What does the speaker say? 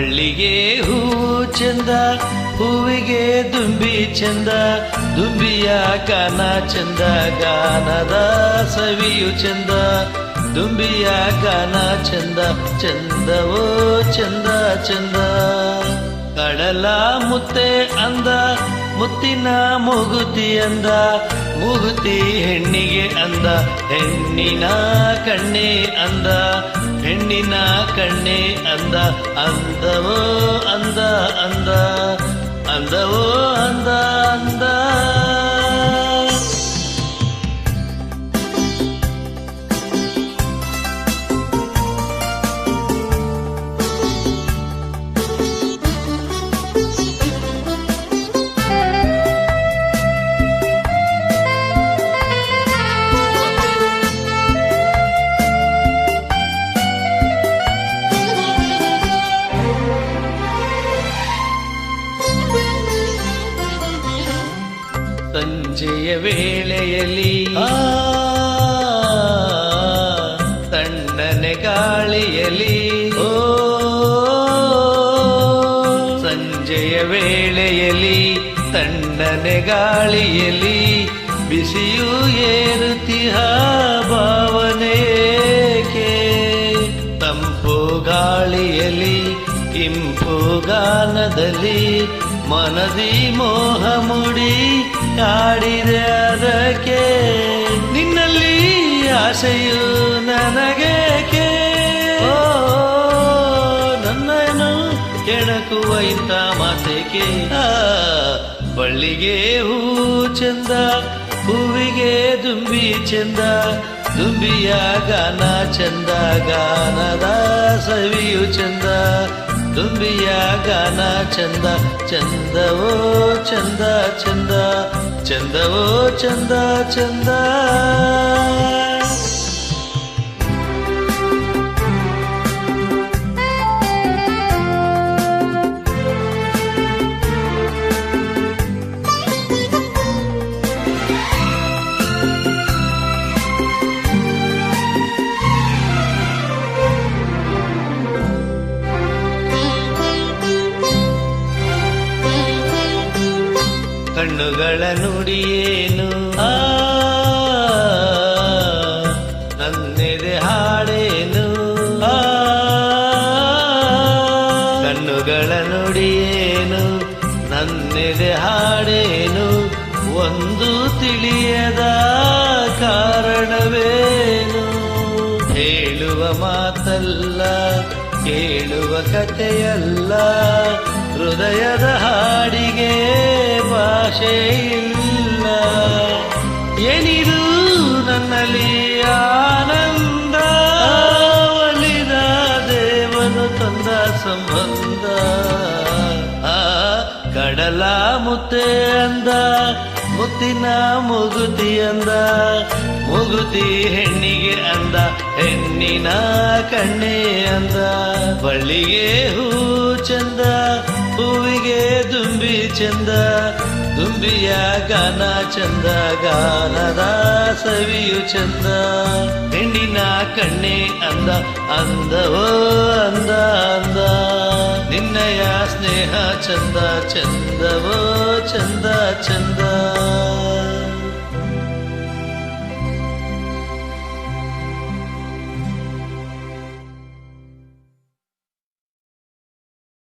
ಬಳ್ಳಿಗೆ ಹೂ ಚಂದ, ಹೂವಿಗೆ ದುಂಬಿ ಚಂದ, ದುಂಬಿಯ ಗಾನ ಚಂದ, ಗಾನದ ಸವಿಯು ಚಂದ, ದುಂಬಿಯ ಗಾನ ಚಂದ, ಚಂದವೋ ಚಂದ ಚಂದ. ಕಡಲ ಮುತ್ತೆ ಅಂದ, ಮುತ್ತಿನ ಮೂಗುತಿ ಅಂದ, ಮೂಗುತಿ ಹೆಣ್ಣಿಗೆ ಅಂದ, ಹೆಣ್ಣಿನ ಕಣ್ಣೆ ಅಂದ, ಹೆಣ್ಣಿನ ಕಣ್ಣೆ ಅಂದ, ಅಂದವೋ ಅಂದ ಅಂದ, ಅಂದವೋ ಅಂದ ಅಂದ. ಸಂಜೆಯ ವೇಳೆಯಲ್ಲಿ ತಣ್ಣನೆ ಗಾಳಿಯಲ್ಲಿ, ಓ ಸಂಜೆಯ ವೇಳೆಯಲ್ಲಿ ತಣ್ಣನೆ ಗಾಳಿಯಲ್ಲಿ, ಬಿಸಿಯು ಏರುತ್ತಿಹ ಭಾವನೆಗೆ, ತಂಪು ಗಾಳಿಯಲ್ಲಿ ಇಂಪು ಗಾನದಲ್ಲಿ, ಮನದಿ ಮೋಹ ಮುಡಿ ಕಾಡಿದೆ ಅದಕ್ಕೆ, ನಿನ್ನಲ್ಲಿ ಆಸೆಯು ನನಗೇಕೆ, ಓ ನನ್ನನ್ನು ಕೆಣಕುವ ಇಂಥ ಮಾತೇಕೆ. ಬಳ್ಳಿಗೆ ಹೂ ಚಂದ, ಹೂವಿಗೆ ದುಂಬಿ ಚಂದ, ದುಂಬಿಯ ಗಾನ ಚಂದ, ಗಾನದ ಸವಿಯು ಚಂದ, ದುಂಬಿಯ ಗಾನ ಚಂದ, ಚಂದವೋ ಚಂದ ಚಂದ, ಚಂದವೋ ಚಂದ ಚಂದ. ಕಣ್ಣುಗಳ ನುಡಿಯೇನು, ನನ್ನೆದೆ ಹಾಡೇನು, ಕಣ್ಣುಗಳ ನುಡಿಯೇನು, ನನ್ನೆದೆ ಹಾಡೇನು, ಒಂದು ತಿಳಿಯದ ಕಾರಣವೇನು. ಹೇಳುವ ಮಾತಲ್ಲ, ಕೇಳುವ ಕಥೆಯಲ್ಲ, ಹೃದಯದ ಹಾಡಿಗೆ ಭಾಷೆ ಇಲ್ಲ. ಏನಿದು ನನ್ನಲ್ಲಿ ಆನಂದ, ಒಲಿದ ದೇವನು ತಂದ ಸಂಬಂಧ. ಕಡಲ ಮುತ್ತೆ ಅಂದ, ಮುತ್ತಿನ ಮೂಗುತಿ ಅಂದ, ಮೂಗುತಿ ಹೆಣ್ಣಿಗೆ ಅಂದ, ಹೆಣ್ಣಿನ ಕಣ್ಣೆ ಅಂದ. ಬಳ್ಳಿಗೆ ಹೂ ಚಂದ, ಹೂವಿಗೆ ದುಂಬಿ ಚಂದ, ದುಂಬಿಯ ಗಾನ ಚಂದ, ಗಾನದ ಸವಿಯು ಚಂದ, ಹೆಣ್ಣಿನ ಕಣ್ಣೆ ಅಂದ, ಅಂದವೋ ಅಂದ ಅಂದ. ನಿನ್ನಯ ಸ್ನೇಹ ಚಂದ, ಚಂದವೋ ಚಂದ ಚಂದ.